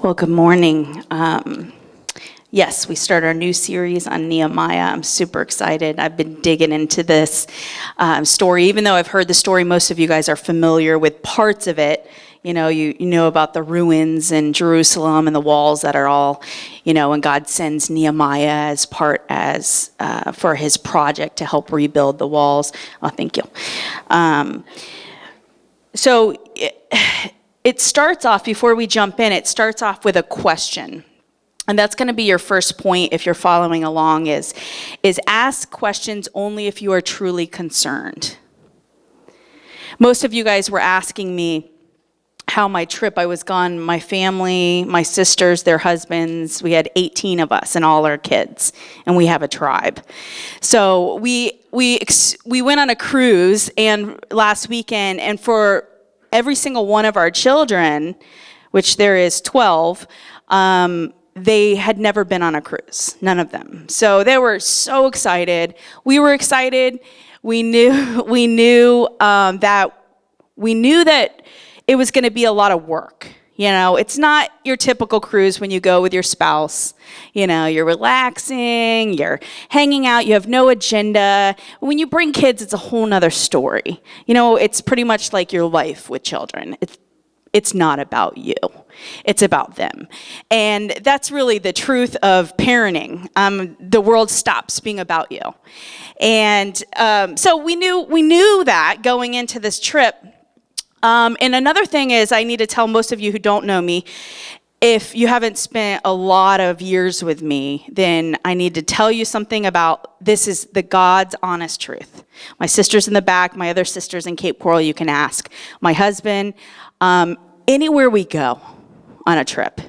Well, good morning. Yes, we start our new series on Nehemiah. I'm super excited. I've been digging into this story. Even though I've heard the story, most of you guys are familiar with parts of it. You know about the ruins in Jerusalem and the walls that are all, and God sends Nehemiah for his project to help rebuild the walls. Oh, thank you. So it starts off, before we jump in, it starts off with a question. And that's going to be your first point if you're following along is ask questions only if you are truly concerned. Most of you guys were asking me how my trip, I was gone, my family, my sisters, their husbands, we had 18 of us and all our kids, and we have a tribe. So we went on a cruise and last weekend, and for every single one of our children, which there is 12, they had never been on a cruise, none of them. So they were so excited. We were excited. We knew that it was going to be a lot of work. It's not your typical cruise when you go with your spouse. You're relaxing, you're hanging out, you have no agenda. When you bring kids, it's a whole nother story. It's pretty much like your life with children. It's not about you. It's about them. And that's really the truth of parenting. The world stops being about you. And so we knew that going into this trip. And another thing is, I need to tell most of you who don't know me, if you haven't spent a lot of years with me, then I need to tell you something about this is the God's honest truth. My sister's in the back, my other sisters in Cape Coral, you can ask. My husband, anywhere we go on a trip,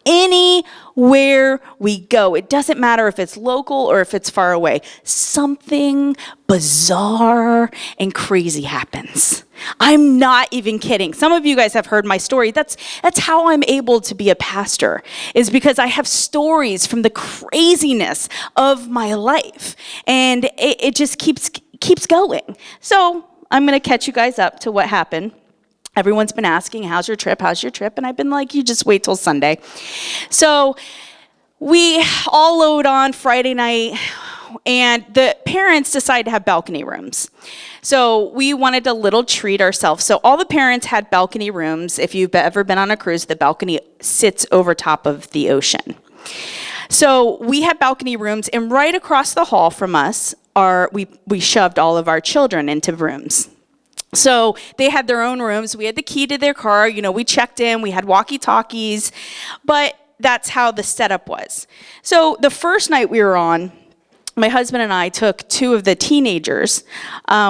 anywhere we go, it doesn't matter if it's local or if it's far away, something bizarre and crazy happens. I'm not even kidding. Some of you guys have heard my story. That's how I'm able to be a pastor, is because I have stories from the craziness of my life, and it just keeps going. So I'm going to catch you guys up to what happened. Everyone's been asking, how's your trip? And I've been like, you just wait till Sunday. So we all load on Friday night, and the parents decide to have balcony rooms. So we wanted a little treat ourselves. So all the parents had balcony rooms. If you've ever been on a cruise, the balcony sits over top of the ocean. So we had balcony rooms, and right across the hall from us we shoved all of our children into rooms. So they had their own rooms. We had the key to their car. We checked in. We had walkie-talkies. But that's how the setup was. So the first night we were on, my husband and I took two of the teenagers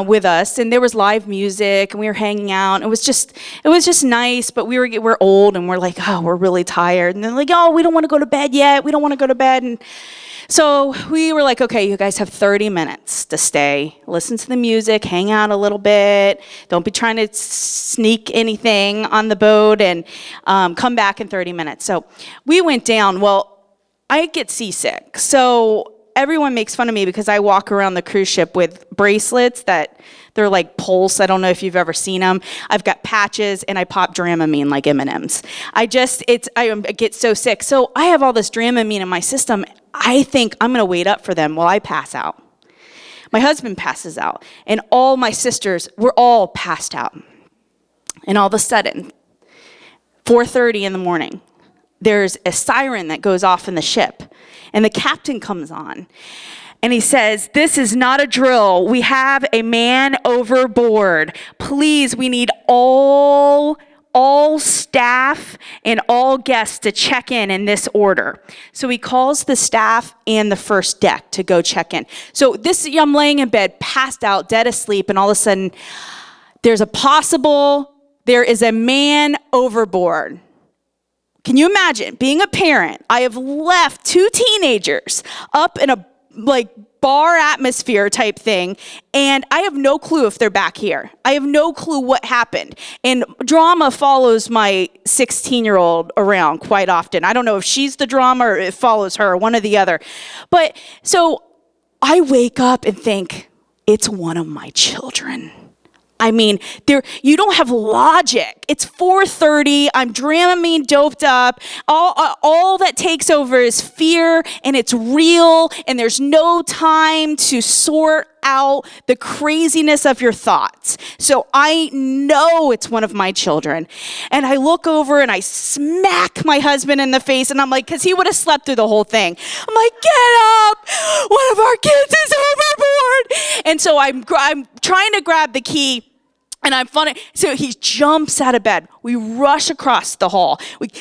with us, and there was live music, and we were hanging out. It was just nice, but we're old, and we're like, oh, we're really tired. And they're like, oh, we don't want to go to bed yet. We don't want to go to bed. And so we were like, okay, you guys have 30 minutes to stay, listen to the music, hang out a little bit. Don't be trying to sneak anything on the boat, and come back in 30 minutes. So we went down. Well, I get seasick. So everyone makes fun of me because I walk around the cruise ship with bracelets that they're like Pulse. I don't know if you've ever seen them. I've got patches, and I pop Dramamine like M&Ms. I get so sick. So I have all this Dramamine in my system. I think I'm going to wait up for them while I pass out. My husband passes out, and all my sisters were all passed out. And all of a sudden, 4:30 in the morning, there's a siren that goes off in the ship, and the captain comes on, and he says, "This is not a drill. We have a man overboard. Please, we need all staff and all guests to check in this order." So he calls the staff and the first deck to go check in. So I'm laying in bed, passed out, dead asleep, and all of a sudden, there is a man overboard. Can you imagine being a parent? I have left two teenagers up in a bar atmosphere type thing, and I have no clue if they're back here. I have no clue what happened. And drama follows my 16-year-old around quite often. I don't know if she's the drama or it follows her, one or the other. But so I wake up and think, it's one of my children. I mean, you don't have logic. It's 4:30. I'm Dramamine doped up. All that takes over is fear, and it's real, and there's no time to sort out the craziness of your thoughts. So I know it's one of my children. And I look over and I smack my husband in the face, and I'm like, because he would have slept through the whole thing. I'm like, get up! One of our kids is overboard! And so I'm trying to grab the key. And I'm funny. So he jumps out of bed. We rush across the hall.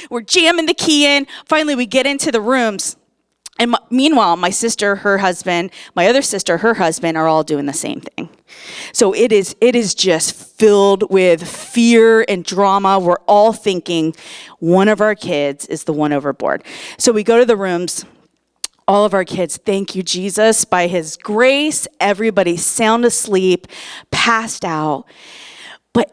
We're jamming the key in. Finally, we get into the rooms. And meanwhile, my sister, her husband, my other sister, her husband are all doing the same thing. So it is just filled with fear and drama. We're all thinking one of our kids is the one overboard. So we go to the rooms. All of our kids, thank you, Jesus. By his grace, everybody's sound asleep, passed out. But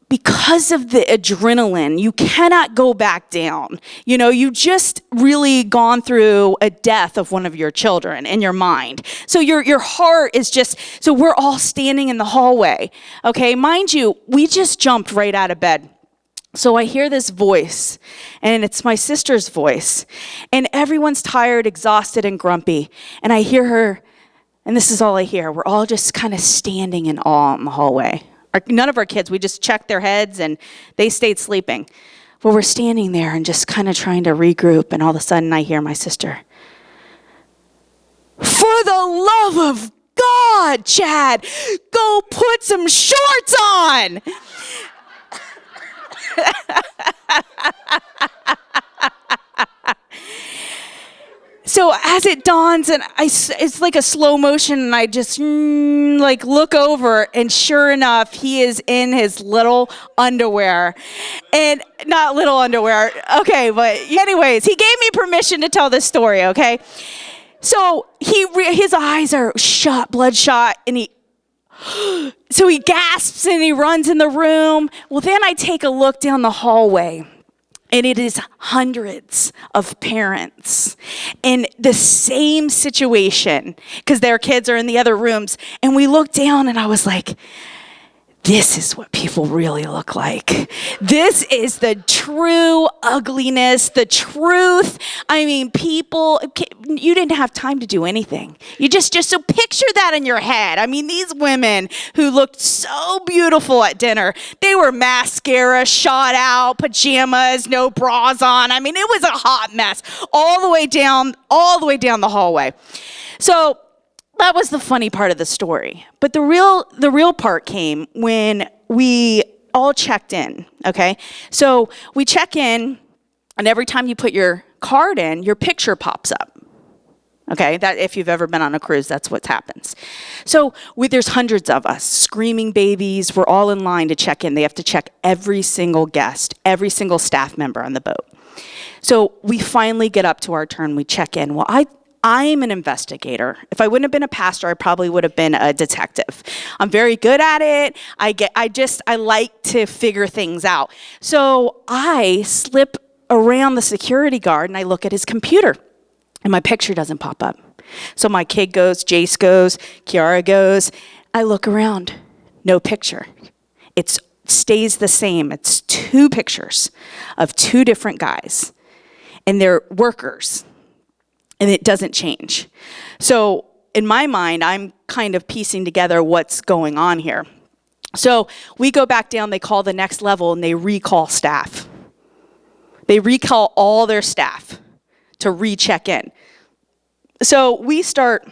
because of the adrenaline, you cannot go back down. You know, you just really gone through a death of one of your children in your mind. So your heart is just, so we're all standing in the hallway. Okay, mind you, we just jumped right out of bed. So I hear this voice, and it's my sister's voice, and everyone's tired, exhausted, and grumpy, and I hear her, and this is all I hear. We're all just kind of standing in awe in the hallway. None of our kids, we just checked their heads, and they stayed sleeping. But we're standing there and just kind of trying to regroup, and all of a sudden I hear my sister, "For the love of God, Chad, go put some shorts on!" So as it dawns, and it's like a slow motion, and I just like look over, and sure enough, he is in his little underwear, and not little underwear. Okay, but anyways, he gave me permission to tell this story. Okay, so his eyes are shut, bloodshot, and so he gasps and he runs in the room. Well, then I take a look down the hallway, and it is hundreds of parents in the same situation because their kids are in the other rooms. And we look down, and I was like, this is what people really look like. This is the true ugliness, the truth. I mean, people, you didn't have time to do anything. You just so picture that in your head. I mean, these women who looked so beautiful at dinner, they were mascara shot out, pajamas, no bras on. I mean, it was a hot mess all the way down the hallway. So that was the funny part of the story. But the real part came when we all checked in, okay? So we check in, and every time you put your card in, your picture pops up. Okay, that if you've ever been on a cruise, that's what happens. So there's hundreds of us, screaming babies. We're all in line to check in. They have to check every single guest, every single staff member on the boat. So we finally get up to our turn. We check in. Well, I'm an investigator. If I wouldn't have been a pastor, I probably would have been a detective. I'm very good at it. I like to figure things out. So I slip around the security guard, and I look at his computer, and my picture doesn't pop up. So my kid goes, Jace goes, Kiara goes. I look around, no picture. It stays the same. It's 2 pictures of 2 different guys, and they're workers. And it doesn't change. So in my mind, I'm kind of piecing together what's going on here. So we go back down, they call the next level, and they recall staff. They recall all their staff to recheck in. So we start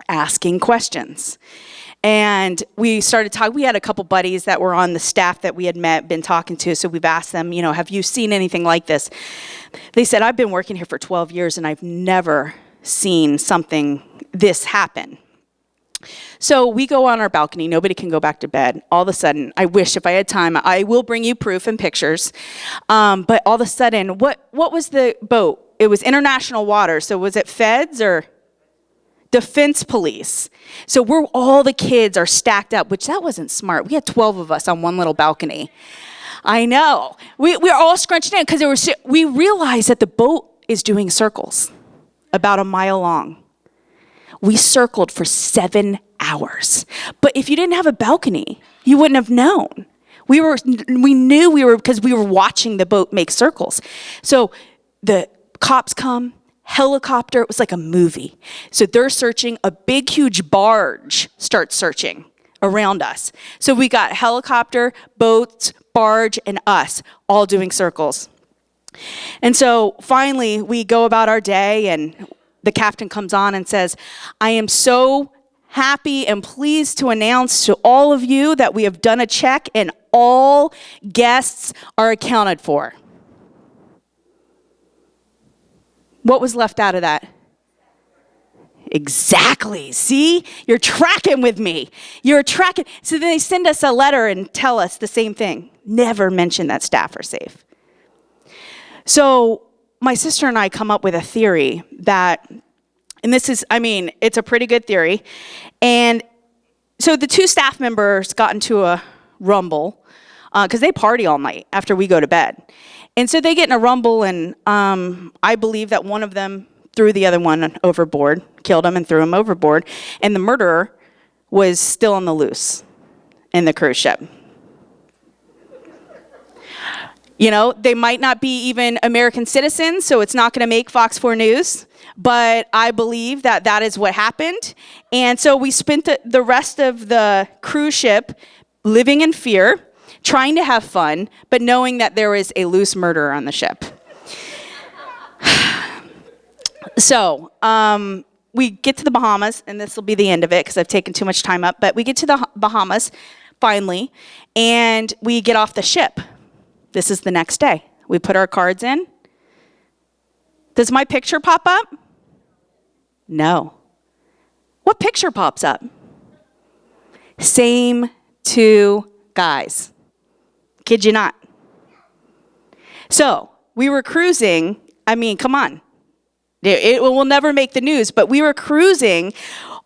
asking questions. And we started talking. We had a couple buddies that were on the staff that we had been talking to. So we've asked them, have you seen anything like this? They said, I've been working here for 12 years and I've never seen something this happen. So we go on our balcony. Nobody can go back to bed. All of a sudden, I wish if I had time, I will bring you proof and pictures. But all of a sudden, what was the boat? It was international water. So was it feds or defense police? So all the kids are stacked up, which that wasn't smart. We had 12 of us on one little balcony. I know. We're all scrunched in because we realized that the boat is doing circles about a mile long. We circled for 7 hours. But if you didn't have a balcony, you wouldn't have known. We knew because we were watching the boat make circles. So the cops come, helicopter, it was like a movie. So they're searching, a big, huge barge starts searching around us. So we got helicopter, boats, barge, and us all doing circles. And so finally we go about our day, and the captain comes on and says, I am so happy and pleased to announce to all of you that we have done a check and all guests are accounted for. What was left out of that? Exactly. See? You're tracking with me. You're tracking. So then they send us a letter and tell us the same thing. Never mention that staff are safe. So my sister and I come up with a theory that, and this is, it's a pretty good theory. And so the two staff members got into a rumble because they party all night after we go to bed. And so they get in a rumble, and I believe that one of them threw the other one overboard, killed him and threw him overboard. And the murderer was still on the loose in the cruise ship. You know, they might not be even American citizens, so it's not going to make Fox 4 News. But I believe that that is what happened. And so we spent the rest of the cruise ship living in fear, trying to have fun, but knowing that there was a loose murderer on the ship. So we get to the Bahamas, and this will be the end of it because I've taken too much time up. But we get to the Bahamas, finally, and we get off the ship. This is the next day. We put our cards in. Does my picture pop up? No. What picture pops up? Same two guys. Kid you not. So we were cruising. Come on. It will never make the news, but we were cruising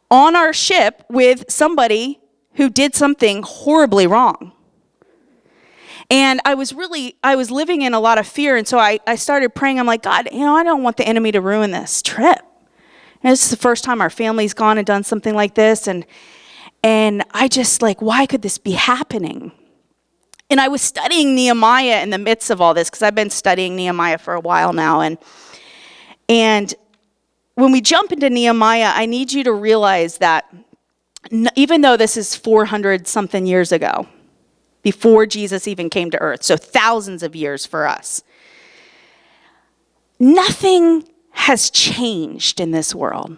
on our ship with somebody who did something horribly wrong. And I was living in a lot of fear, and so I started praying. I'm like, God, I don't want the enemy to ruin this trip. And this is the first time our family's gone and done something like this, and I just why could this be happening? And I was studying Nehemiah in the midst of all this, because I've been studying Nehemiah for a while now, and when we jump into Nehemiah, I need you to realize that even though this is 400 something years ago, before Jesus even came to earth, so thousands of years for us, nothing has changed in this world.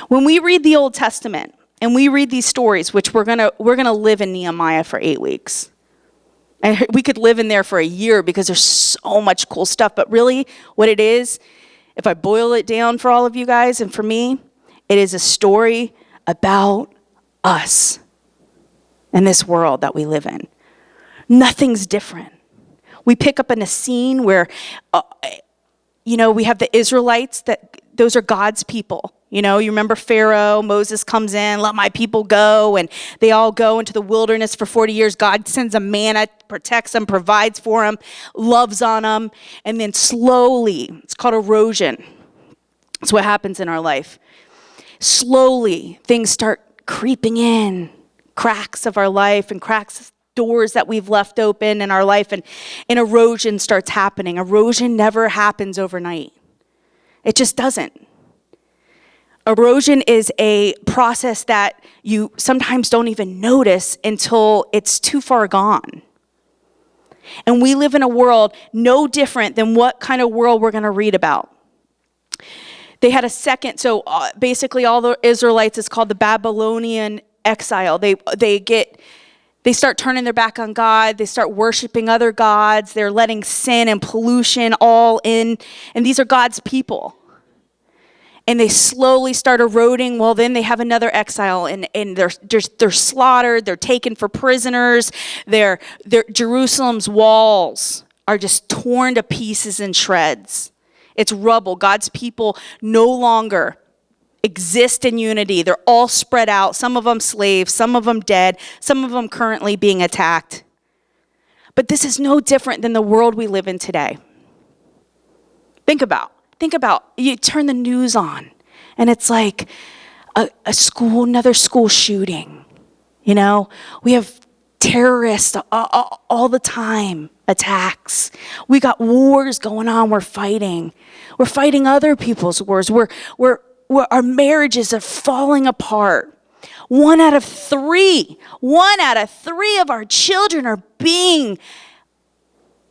When we read the Old Testament and we read these stories, which we're gonna live in Nehemiah for 8 weeks. And we could live in there for a year because there's so much cool stuff. But really, what it is, if I boil it down for all of you guys and for me, it is a story about us and this world that we live in. Nothing's different. We pick up in a scene where, we have the Israelites, those are God's people. You remember Pharaoh, Moses comes in, let my people go, and they all go into the wilderness for 40 years. God sends a manna, protects them, provides for them, loves on them, and then slowly, it's called erosion. It's what happens in our life. Slowly, things start creeping in, cracks of our life and cracks, doors that we've left open in our life, and erosion starts happening. Erosion never happens overnight. It just doesn't. Erosion is a process that you sometimes don't even notice until it's too far gone. And we live in a world no different than what kind of world we're going to read about. They had a second, so basically all the Israelites, it's called the Babylonian exile. They start turning their back on God. They start worshiping other gods. They're letting sin and pollution all in. And these are God's people. And they slowly start eroding. Well, then they have another exile, and they're slaughtered. They're taken for prisoners. Jerusalem's walls are just torn to pieces and shreds. It's rubble. God's people no longer exist in unity. They're all spread out. Some of them slaves, some of them dead, some of them currently being attacked. But this is no different than the world we live in today. Think about, you turn the news on, and it's like, another school shooting. We have terrorists all the time, attacks. We got wars going on. We're fighting other people's wars. Our marriages are falling apart. One out of three of our children are being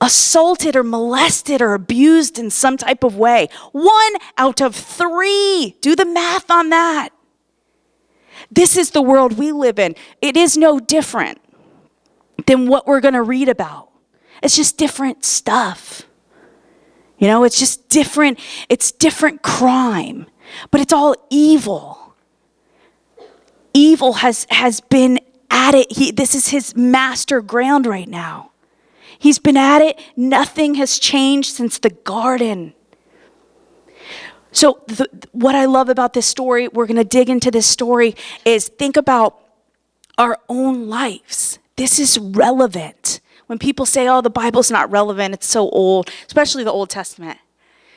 assaulted or molested or abused in some type of way. 1 out of 3. Do the math on that. This is the world we live in. It is no different than what we're going to read about. It's just different stuff. It's just different. It's different crime, but it's all evil. Evil has been at it. This is his master ground right now. He's been at it. Nothing has changed since the garden. So what I love about this story, we're going to dig into this story, is think about our own lives. This is relevant. When people say, oh, the Bible's not relevant, it's so old, especially the Old Testament.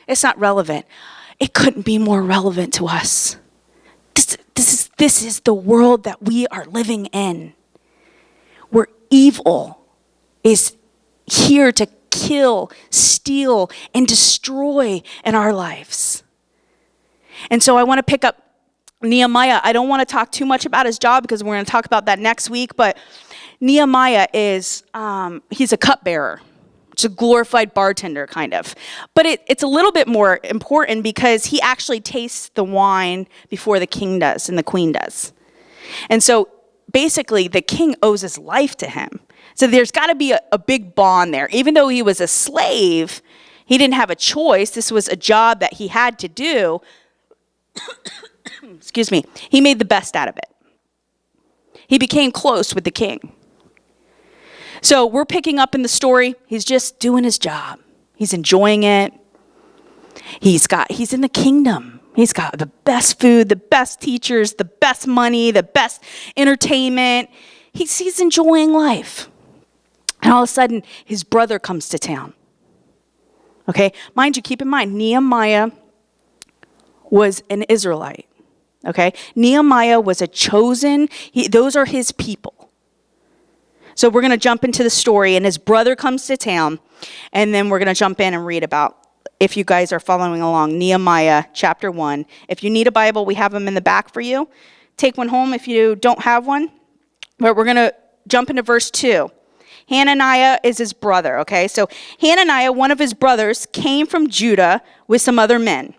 It's not relevant. It couldn't be more relevant to us. This is the world that we are living in, where evil is here to kill, steal, and destroy in our lives. And so I want to pick up Nehemiah. I don't want to talk too much about his job because we're going to talk about that next week, but Nehemiah is, he's a cupbearer. It's a glorified bartender, kind of. But it's a little bit more important because he actually tastes the wine before the king does and the queen does. And so basically the king owes his life to him. So there's got to be a big bond there. Even though he was a slave, he didn't have a choice. This was a job that he had to do. Excuse me. He made the best out of it. He became close with the king. So we're picking up in the story. He's just doing his job. He's enjoying it. He's in the kingdom. He's got the best food, the best teachers, the best money, the best entertainment. He's enjoying life. And all of a sudden, his brother comes to town. Okay? Mind you, keep in mind, Nehemiah was an Israelite. Okay? Nehemiah was a chosen, those are his people. So we're going to jump into the story, and his brother comes to town, and then we're going to jump in and read about, if you guys are following along, Nehemiah chapter 1. If you need a Bible, we have them in the back for you. Take one home if you don't have one. But we're going to jump into verse 2. Hananiah is his brother, okay? So Hananiah, one of his brothers, came from Judah with some other men.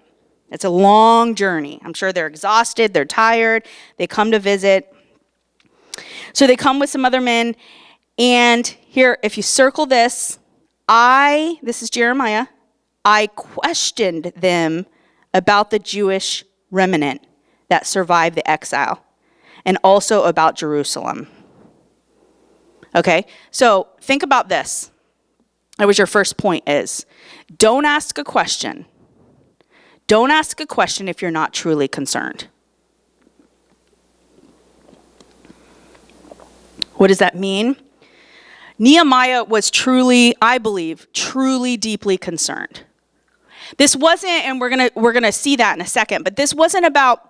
It's a long journey. I'm sure they're exhausted, they're tired, they come to visit. So they come with some other men, and here, if you circle this is Jeremiah, I questioned them about the Jewish remnant that survived the exile, and also about Jerusalem. Okay, so think about this. That was your first point is, don't ask a question. Don't ask a question if you're not truly concerned. What does that mean? Nehemiah was truly, I believe, truly deeply concerned. This wasn't, and we're gonna see that in a second, but this wasn't about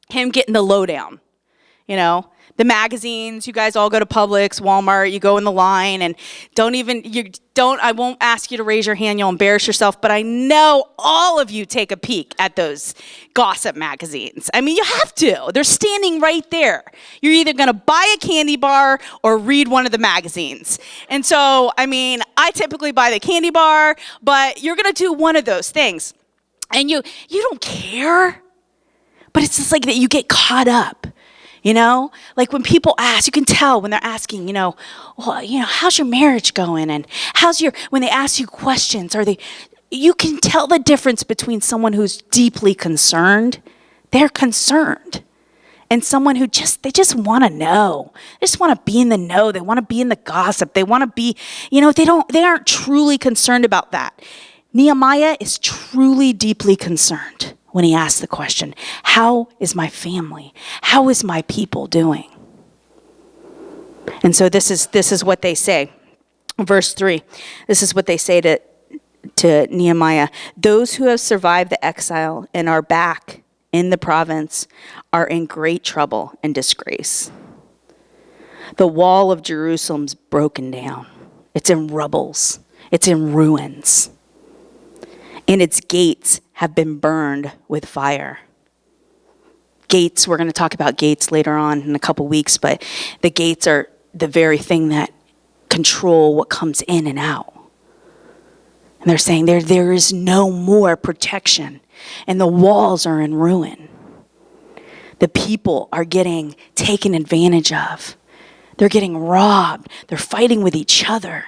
him getting the lowdown. The magazines, you guys all go to Publix, Walmart, you go in the line, and I won't ask you to raise your hand, you'll embarrass yourself, but I know all of you take a peek at those gossip magazines. I mean, you have to. They're standing right there. You're either going to buy a candy bar or read one of the magazines. And so, I typically buy the candy bar, but you're going to do one of those things. And you don't care, but it's just like that you get caught up. Like when people ask, you can tell when they're asking, how's your marriage going? And when they ask you questions, you can tell the difference between someone who's deeply concerned, they're concerned, and someone who they just want to know. They just want to be in the know. They want to be in the gossip. They want to be, they aren't truly concerned about that. Nehemiah is truly deeply concerned when he asks the question, how is my family? How is my people doing? And so this is what they say. Verse 3, this is what they say to Nehemiah. Those who have survived the exile and are back in the province are in great trouble and disgrace. The wall of Jerusalem's broken down. It's in rubbles. It's in ruins. And its gates have been burned with fire. Gates, we're going to talk about gates later on in a couple weeks, but the gates are the very thing that control what comes in and out. And they're saying there is no more protection, and the walls are in ruin. The people are getting taken advantage of. They're getting robbed. They're fighting with each other.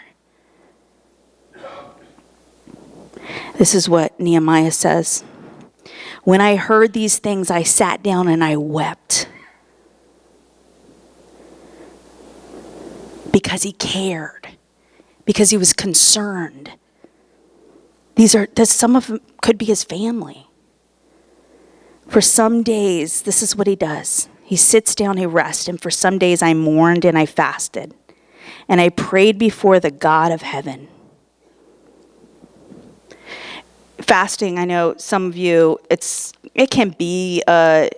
This is what Nehemiah says. When I heard these things, I sat down and I wept. Because he cared. Because he was concerned. Some of them could be his family. For some days, this is what he does. He sits down, he rests, and for some days I mourned and I fasted. And I prayed before the God of heaven. Fasting, I know some of you, it can be, it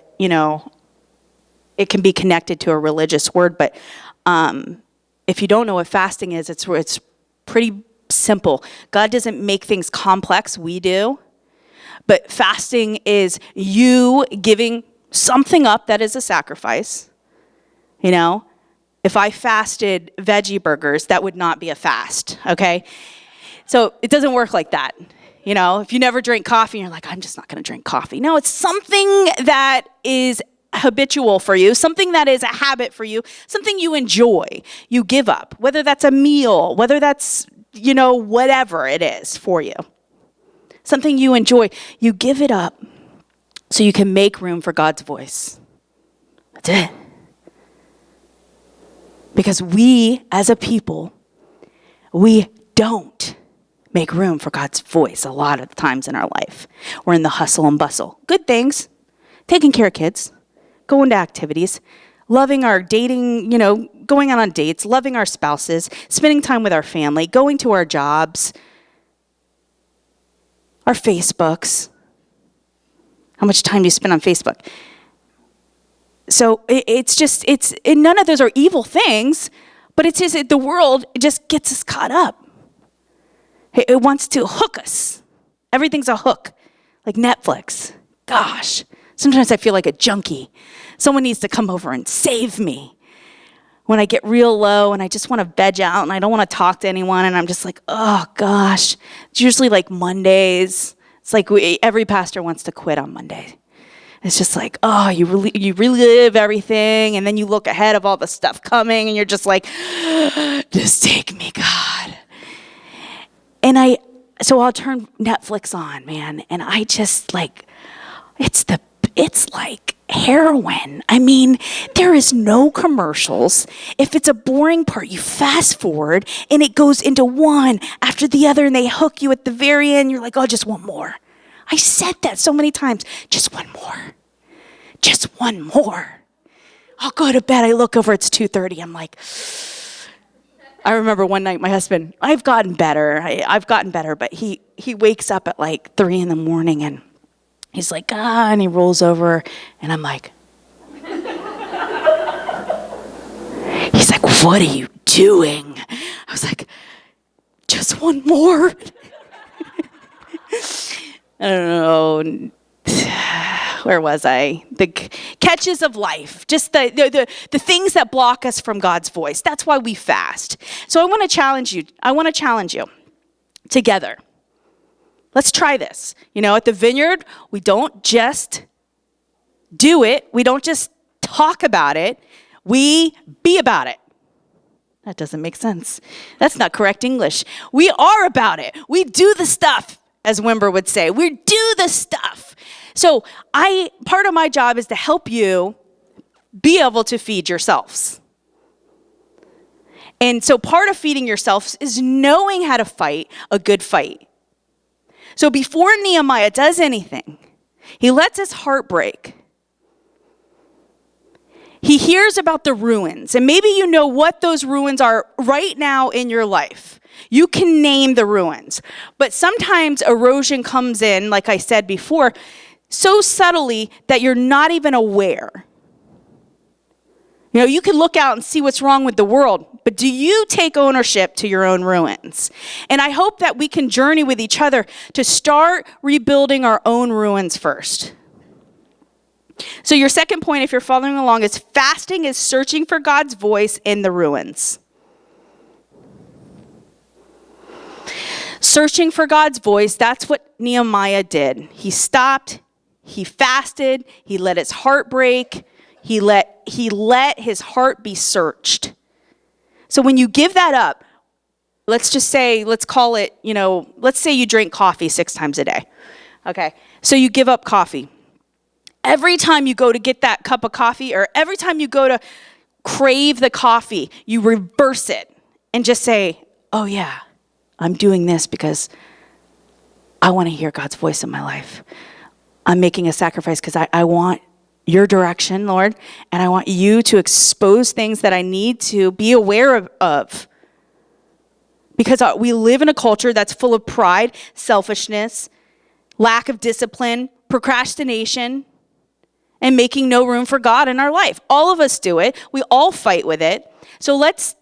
can be connected to a religious word, but if you don't know what fasting is, it's pretty simple. God doesn't make things complex, we do. But fasting is you giving something up that is a sacrifice. If I fasted veggie burgers, that would not be a fast, okay? So it doesn't work like that. If you never drink coffee, you're like, I'm just not going to drink coffee. No, it's something that is habitual for you, something that is a habit for you, something you enjoy, you give up, whether that's a meal, whether that's, whatever it is for you. Something you enjoy, you give it up so you can make room for God's voice. That's it. Because we, as a people, we don't make room for God's voice a lot of the times in our life. We're in the hustle and bustle. Good things, taking care of kids, going to activities, loving our dating, going out on dates, loving our spouses, spending time with our family, going to our jobs, our Facebooks. How much time do you spend on Facebook? So and none of those are evil things, but it's just the world just gets us caught up. It wants to hook us. Everything's a hook, like Netflix. Gosh, sometimes I feel like a junkie. Someone needs to come over and save me. When I get real low and I just want to veg out and I don't want to talk to anyone and I'm just like, oh gosh. It's usually like Mondays. It's like every pastor wants to quit on Monday. It's just like, oh, you relive everything and then you look ahead of all the stuff coming and you're just like, just take me, God. So I'll turn Netflix on, man, and I just like, it's like heroin. I mean, there is no commercials. If it's a boring part, you fast forward and it goes into one after the other and they hook you at the very end. You're like, oh, just one more. I said that so many times. Just one more. Just one more. I'll go to bed. I look over, it's 2:30. I'm like, I remember one night my husband, I've gotten better, but he wakes up at like 3 a.m. and he's like, and he rolls over and I'm like, he's like, what are you doing? I was like, just one more. I don't know. Where was I? The catches of life, just the things that block us from God's voice. That's why we fast. So I want to challenge you together. Let's try this. At the Vineyard, we don't just do it. We don't just talk about it. We be about it. That doesn't make sense. That's not correct English. We are about it. We do the stuff, as Wimber would say. We do the stuff. So part of my job is to help you be able to feed yourselves. And so part of feeding yourselves is knowing how to fight a good fight. So before Nehemiah does anything, he lets his heart break. He hears about the ruins, and maybe you know what those ruins are right now in your life. You can name the ruins, but sometimes erosion comes in, like I said before. so subtly that you're not even aware. You know, you can look out and see what's wrong with the world, but do you take ownership to your own ruins? And I hope that we can journey with each other to start rebuilding our own ruins first. So your second point, if you're following along, is fasting is searching for God's voice in the ruins. Searching for God's voice, that's what Nehemiah did. He stopped, he fasted, he let his heart break, he let his heart be searched. So when you give that up, let's call it, let's say you drink coffee 6 times a day. Okay, so you give up coffee. Every time you go to get that cup of coffee, or every time you go to crave the coffee, you reverse it and just say, oh yeah, I'm doing this because I want to hear God's voice in my life. I'm making a sacrifice because I want your direction, Lord, and I want you to expose things that I need to be aware of. Because we live in a culture that's full of pride, selfishness, lack of discipline, procrastination, and making no room for God in our life. All of us do it. We all fight with it. So let's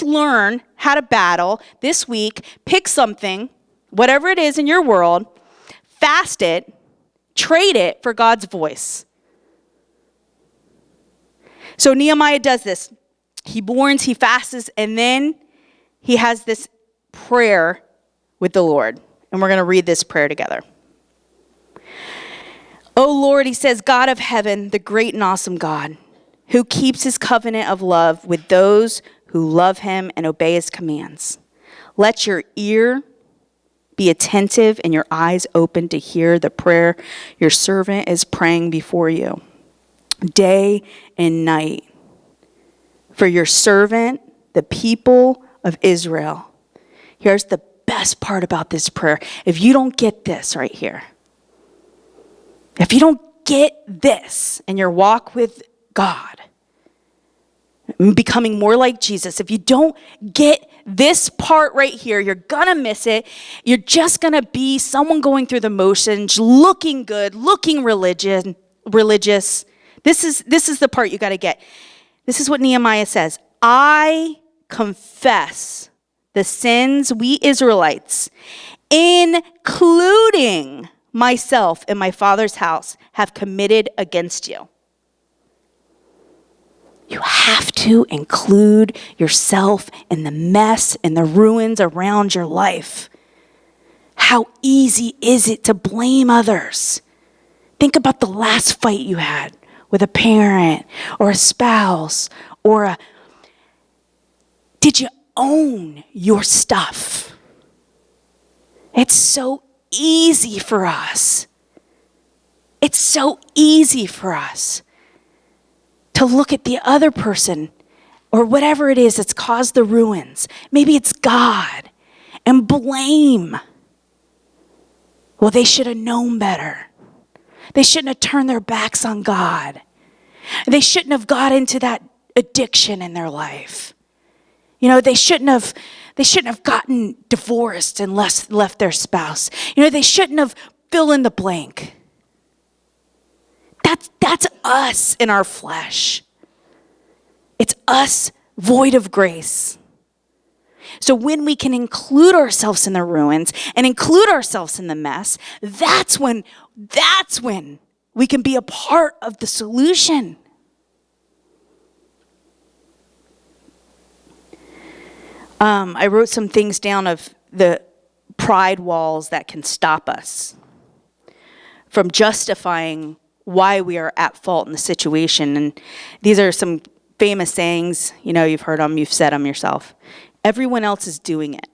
learn how to battle this week. Pick something, whatever it is in your world, fast it, trade it for God's voice. So Nehemiah does this. He mourns, he fasts, and then he has this prayer with the Lord. And we're going to read this prayer together. Oh Lord, he says, God of heaven, the great and awesome God, who keeps his covenant of love with those who love him and obey his commands. Let your ear be attentive and your eyes open to hear the prayer your servant is praying before you, day and night. For your servant, the people of Israel. Here's the best part about this prayer. If you don't get this right here, if you don't get this in your walk with God, becoming more like Jesus, if you don't get this part right here, you're gonna miss it. You're just gonna be someone going through the motions, looking good, looking religious. This is the part you gotta get. This is what Nehemiah says. I confess the sins we Israelites, including myself and my father's house, have committed against you. You have to include yourself in the mess and the ruins around your life. How easy is it to blame others? Think about the last fight you had with a parent or a spouse did you own your stuff? It's so easy for us. It's so easy for us to look at the other person or whatever it is that's caused the ruins. Maybe it's God, and blame. Well, they should have known better. They shouldn't have turned their backs on God. They shouldn't have got into that addiction in their life. They shouldn't have gotten divorced and left their spouse. They shouldn't have fill in the blank. That's us in our flesh. It's us void of grace. So when we can include ourselves in the ruins and include ourselves in the mess, that's when we can be a part of the solution. I wrote some things down of the pride walls that can stop us from justifying why we are at fault in the situation. And these are some famous sayings. You've heard them, you've said them yourself. Everyone else is doing it.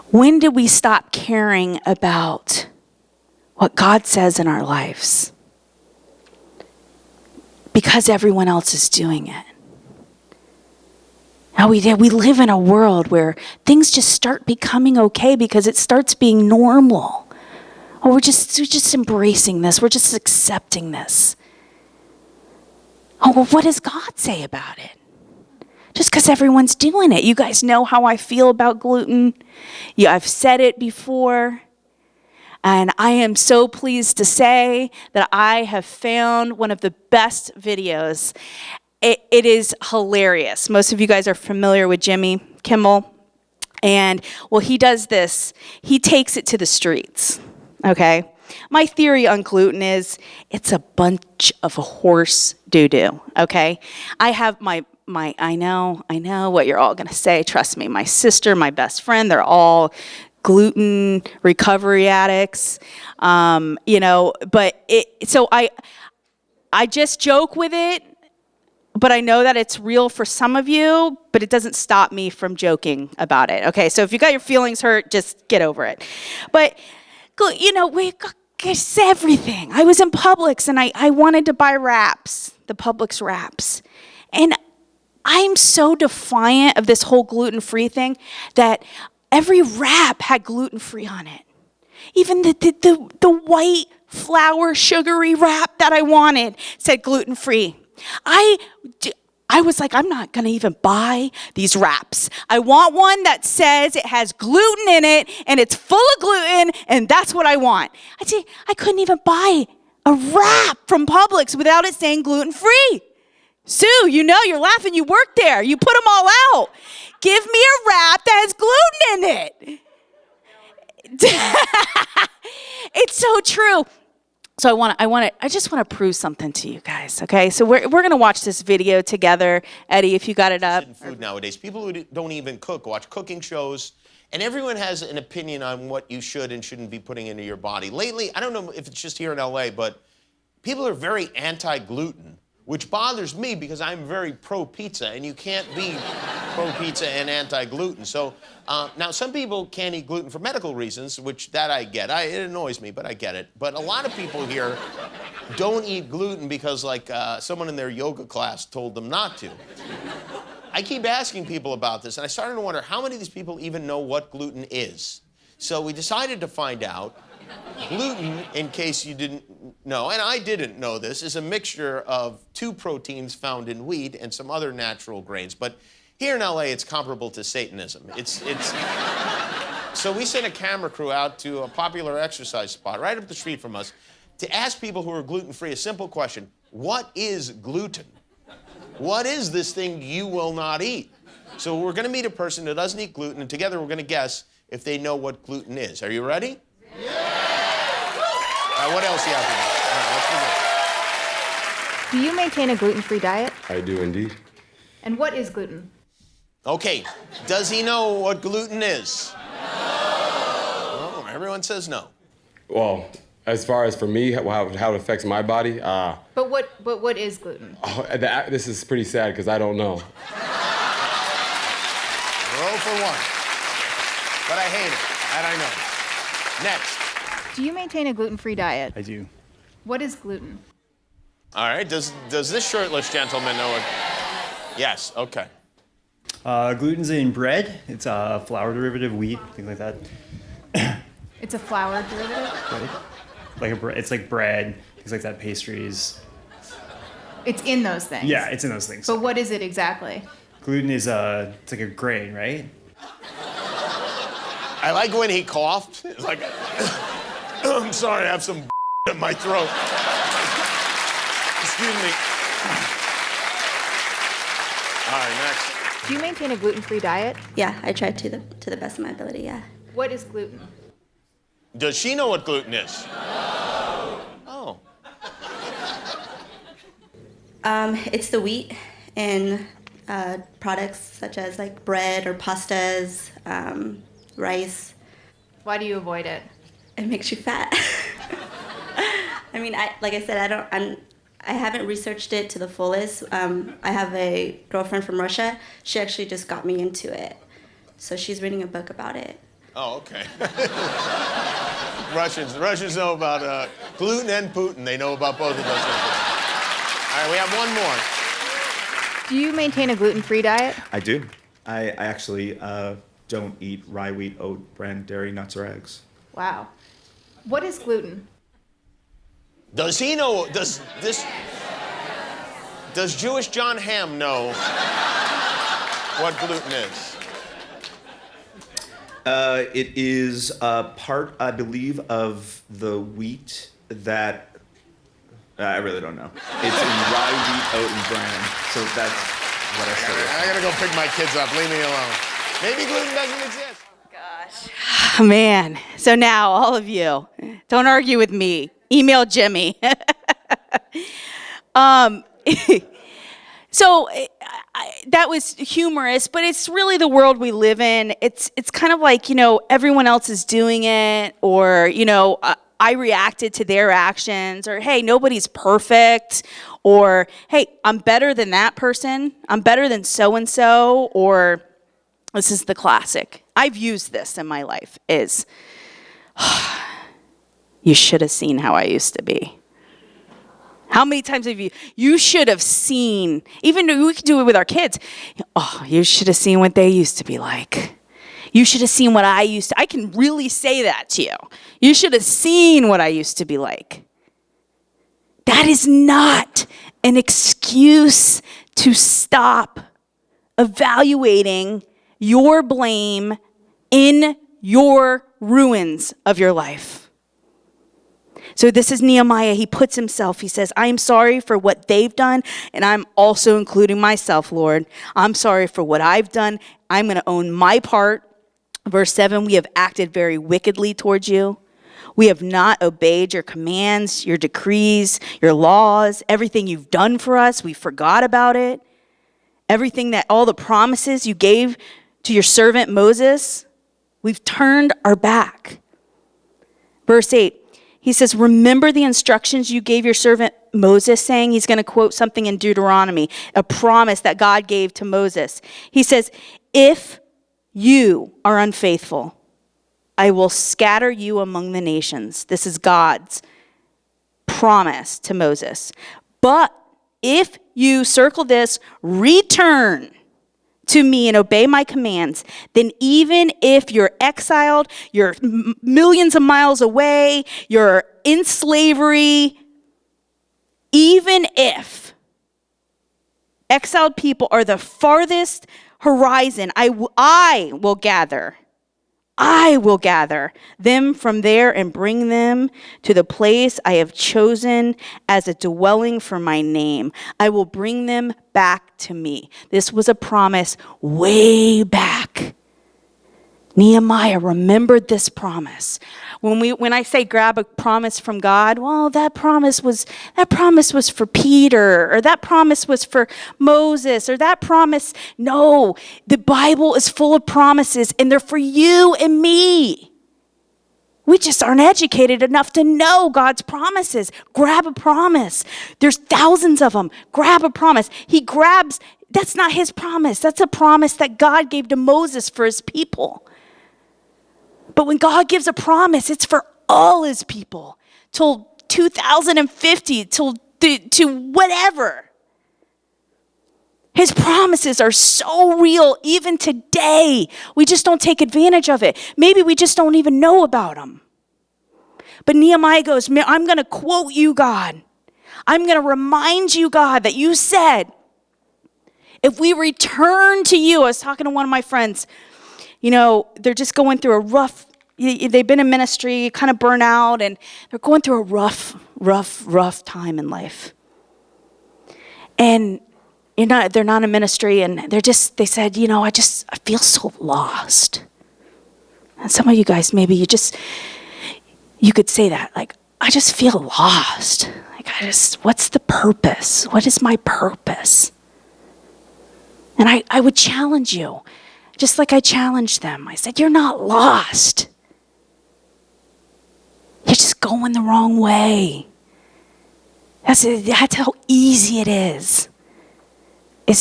When did we stop caring about what God says in our lives? Because everyone else is doing it. Now we live in a world where things just start becoming okay because it starts being normal. We're just embracing this. We're just accepting this. Oh, well, what does God say about it? just because everyone's doing it. You guys know how I feel about gluten. Yeah, I've said it before. And I am so pleased to say that I have found one of the best videos. It is hilarious. Most of you guys are familiar with Jimmy Kimmel. And, well, he does this. He takes it to the streets, okay? My theory on gluten is it's a bunch of horse doo-doo, okay? I have I know what you're all going to say. Trust me, my sister, my best friend, they're all gluten recovery addicts, but so I just joke with it, but I know that it's real for some of you, but it doesn't stop me from joking about it. Okay, so if you got your feelings hurt, just get over it. But, it's everything. I was in Publix and I wanted to buy wraps, the Publix wraps. And I'm so defiant of this whole gluten-free thing that every wrap had gluten-free on it. Even the white flour sugary wrap that I wanted said gluten-free. I was like, I'm not going to even buy these wraps. I want one that says it has gluten in it and it's full of gluten, and that's what I want. I couldn't even buy a wrap from Publix without it saying gluten-free. Sue, you're laughing. You work there. You put them all out. Give me a wrap that has gluten in it. It's so true. So I just want to prove something to you guys, okay? So we're going to watch this video together. Eddie, if you got it up. Food nowadays. People who don't even cook watch cooking shows, and everyone has an opinion on what you should and shouldn't be putting into your body. Lately, I don't know if it's just here in LA, but people are very anti-gluten, which bothers me because I'm very pro-pizza, and you can't be pro-pizza and anti-gluten. So now some people can't eat gluten for medical reasons, which that I get. It annoys me, but I get it. But a lot of people here don't eat gluten because someone in their yoga class told them not to. I keep asking people about this, and I started to wonder how many of these people even know what gluten is. So we decided to find out. Gluten, in case you didn't know, and I didn't know this, is a mixture of 2 proteins found in wheat and some other natural grains. But here in LA, it's comparable to Satanism. So we sent a camera crew out to a popular exercise spot right up the street from us to ask people who are gluten-free a simple question: what is gluten? What is this thing you will not eat? So we're going to meet a person who doesn't eat gluten, and together we're going to guess if they know what gluten is. Are you ready? What else do you have to do? All right, let's begin. Do you maintain a gluten-free diet? I do indeed. And what is gluten? Okay, does he know what gluten is? No. Oh, everyone says no. Well, as far as for me, how it affects my body, But what is gluten? this is pretty sad because I don't know. 0 for 1. But I hate it, and I know. Next. Do you maintain a gluten-free diet? I do. What is gluten? All right, does this shirtless gentleman know it? Yes, okay. Gluten's in bread. It's a flour derivative, wheat, things like that. It's a flour derivative? Right? It's like bread, things like that, pastries. It's in those things? Yeah, it's in those things. But what is it exactly? Gluten is it's like a grain, right? I like when he coughed. It's like, I'm sorry, I have some in my throat. Excuse me. All right, next. Do you maintain a gluten-free diet? Yeah, I try to the best of my ability, yeah. What is gluten? Does she know what gluten is? No. Oh. It's the wheat in products such as like bread or pastas, rice. Why do you avoid it? It makes you fat. I mean, like I said, I haven't researched it to the fullest. I have a girlfriend from Russia. She actually just got me into it. So she's reading a book about it. Oh, okay. Russians know about gluten and Putin. They know about both of those things. All right, we have one more. Do you maintain a gluten-free diet? I do. I actually don't eat rye, wheat, oat, bran, dairy, nuts, or eggs. Wow. What is gluten? Does he know? Does Jewish John Hamm know what gluten is. It is part, I believe, of the wheat that I really don't know. It's in rye, wheat, oat, and bran. So that's what I studied. I gotta go pick my kids up. Leave me alone. Maybe gluten doesn't exist. Man, so now all of you, don't argue with me. Email Jimmy. So that was humorous, but it's really the world we live in. It's kind of like, everyone else is doing it, or, I reacted to their actions, or, hey, nobody's perfect, or, hey, I'm better than that person. I'm better than so-and-so, or this is the classic. I've used this in my life is, you should have seen how I used to be. How many times have you should have seen, even we could do it with our kids. Oh, you should have seen what they used to be like. You should have seen what I can really say that to you. You should have seen what I used to be like. That is not an excuse to stop evaluating your blame in your ruins of your life. So this is Nehemiah. He puts himself, he says, I am sorry for what they've done, and I'm also including myself, Lord. I'm sorry for what I've done. I'm going to own my part. Verse 7, we have acted very wickedly towards you. We have not obeyed your commands, your decrees, your laws, everything you've done for us. We forgot about it. Everything that, all the promises you gave to your servant Moses, we've turned our back. Verse 8. He says, remember the instructions you gave your servant Moses, saying, he's going to quote something in Deuteronomy, a promise that God gave to Moses. He says, if you are unfaithful, I will scatter you among the nations. This is God's promise to Moses. But if you, circle this, return to me and obey my commands, then even if you're exiled, you're millions of miles away, you're in slavery, even if exiled people are the farthest horizon, I will gather them from there and bring them to the place I have chosen as a dwelling for my name. I will bring them back to me. This was a promise way back. Nehemiah remembered this promise. When I say grab a promise from God, well, that promise was for Peter, or that promise was for Moses, or that promise. No, the Bible is full of promises, and they're for you and me. We just aren't educated enough to know God's promises. Grab a promise. There's thousands of them. Grab a promise. That's not his promise. That's a promise that God gave to Moses for his people. But when God gives a promise, it's for all his people, till 2050, to whatever. His promises are so real even today. We just don't take advantage of it. Maybe we just don't even know about them. But Nehemiah goes, I'm going to quote you, God. I'm going to remind you, God, that you said, if we return to you, I was talking to one of my friends, they're just going through they've been in ministry, kind of burnt out, and they're going through a rough time in life. And they're not in ministry, and they said, I feel so lost. And some of you guys, maybe you could say that, like, I just feel lost. Like, what's the purpose? What is my purpose? And I would challenge you, just like I challenged them. I said, you're not lost. You're just going the wrong way. That's how easy it is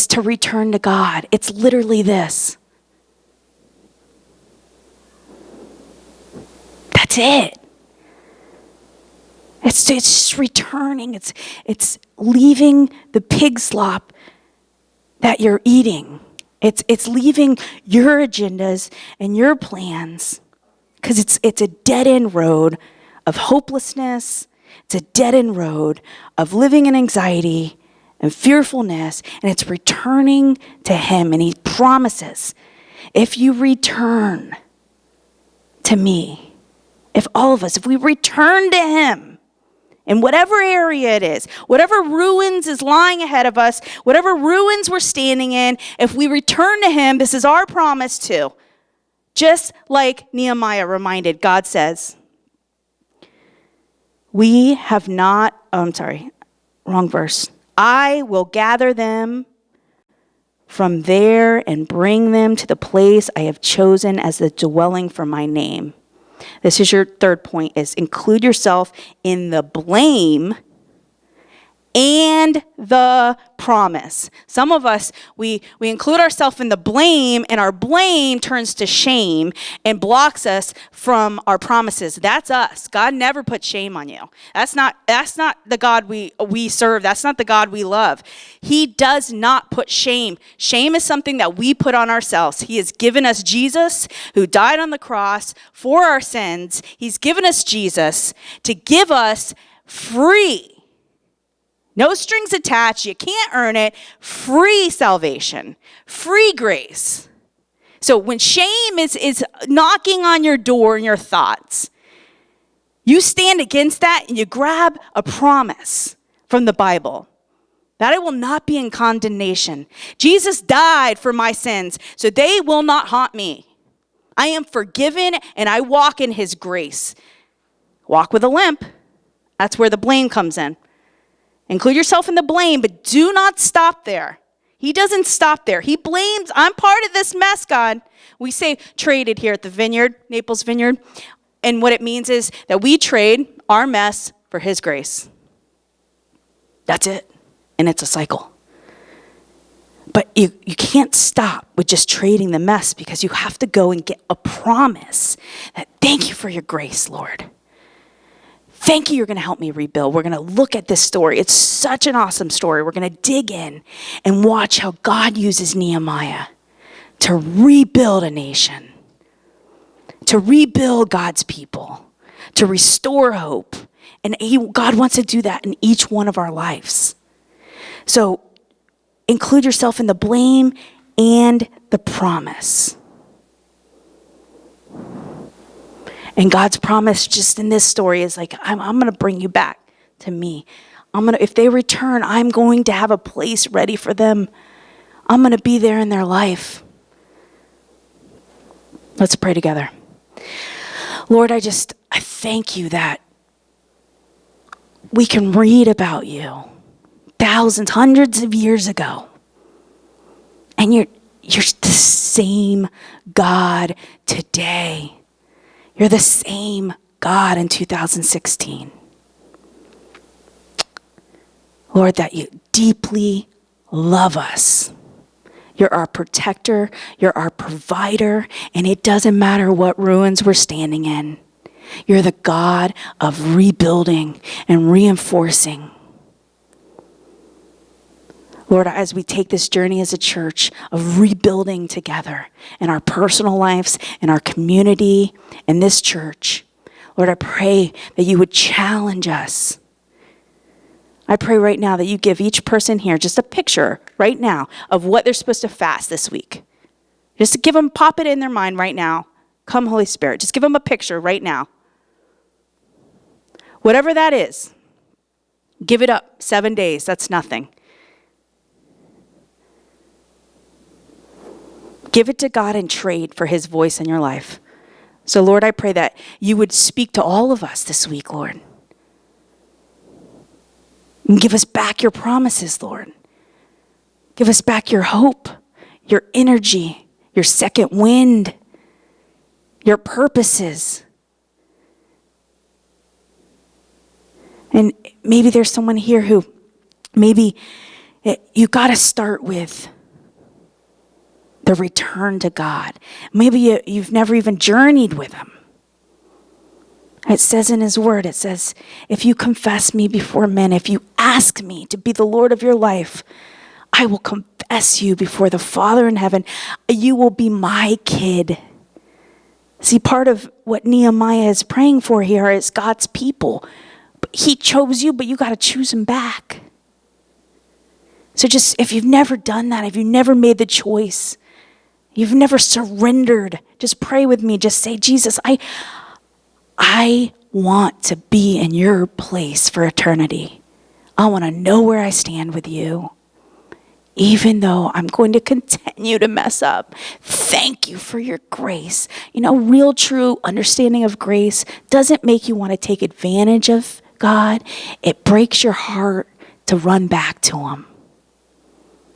to return to God. It's literally this. That's it. It's just returning. It's leaving the pig slop that you're eating. It's leaving your agendas and your plans, because it's a dead-end road of hopelessness. It's a dead-end road of living in anxiety, and fearfulness, and it's returning to him. And he promises, if you return to me, if all of us, if we return to him in whatever area it is, whatever ruins is lying ahead of us, whatever ruins we're standing in, if we return to him, this is our promise too. Just like Nehemiah reminded, God says, we have not, wrong verse. I will gather them from there and bring them to the place I have chosen as the dwelling for my name. This is your third point, is include yourself in the blame and the promise. Some of us, we include ourselves in the blame, and our blame turns to shame and blocks us from our promises. That's us. God never put shame on you. That's not the God we serve. That's not the God we love. He does not put shame. Shame is something that we put on ourselves. He has given us Jesus, who died on the cross for our sins. He's given us Jesus to give us free, no strings attached, you can't earn it, free salvation, free grace. So when shame is knocking on your door in your thoughts, you stand against that and you grab a promise from the Bible that I will not be in condemnation. Jesus died for my sins, so they will not haunt me. I am forgiven and I walk in his grace. Walk with a limp. That's where the blame comes in. Include yourself in the blame, but do not stop there. He doesn't stop there. He blames, I'm part of this mess, God. We say traded here at the Vineyard, Naples Vineyard. And what it means is that we trade our mess for his grace. That's it. And it's a cycle. But you can't stop with just trading the mess, because you have to go and get a promise that thank you for your grace, Lord. Thank you, you're going to help me rebuild. We're going to look at this story. It's such an awesome story. We're going to dig in and watch how God uses Nehemiah to rebuild a nation, to rebuild God's people, to restore hope. And God wants to do that in each one of our lives. So include yourself in the blame and the promise. And God's promise just in this story is like, I'm going to bring you back to me. If they return, I'm going to have a place ready for them. I'm going to be there in their life. Let's pray together. Lord, I thank you that we can read about you thousands, hundreds of years ago. And you're the same God today. You're the same God in 2016. Lord, that you deeply love us. You're our protector, you're our provider, and it doesn't matter what ruins we're standing in. You're the God of rebuilding and reinforcing. Lord, as we take this journey as a church of rebuilding together in our personal lives, in our community, in this church, Lord, I pray that you would challenge us. I pray right now that you give each person here just a picture right now of what they're supposed to fast this week. Just to give them, pop it in their mind right now. Come, Holy Spirit, just give them a picture right now. Whatever that is, give it up. 7 days, that's nothing. Give it to God and trade for his voice in your life. So, Lord, I pray that you would speak to all of us this week, Lord. And give us back your promises, Lord. Give us back your hope, your energy, your second wind, your purposes. And maybe there's someone here who maybe you got to start with the return to God. Maybe you've never even journeyed with him. It says in his word, it says, if you confess me before men, if you ask me to be the Lord of your life, I will confess you before the Father in heaven. You will be my kid. See, part of what Nehemiah is praying for here is God's people. He chose you, but you got to choose him back. So just, if you've never done that, if you've never made the choice, you've never surrendered, just pray with me. Just say, Jesus, I want to be in your place for eternity. I want to know where I stand with you. Even though I'm going to continue to mess up, thank you for your grace. Real true understanding of grace doesn't make you want to take advantage of God. It breaks your heart to run back to him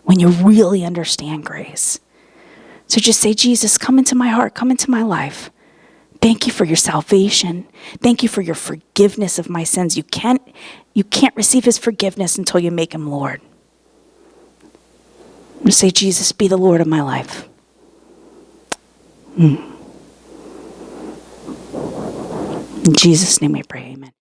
when you really understand grace. So just say, Jesus, come into my heart, come into my life. Thank you for your salvation. Thank you for your forgiveness of my sins. You can't receive his forgiveness until you make him Lord. I'm going to say, Jesus, be the Lord of my life. In Jesus' name we pray, amen.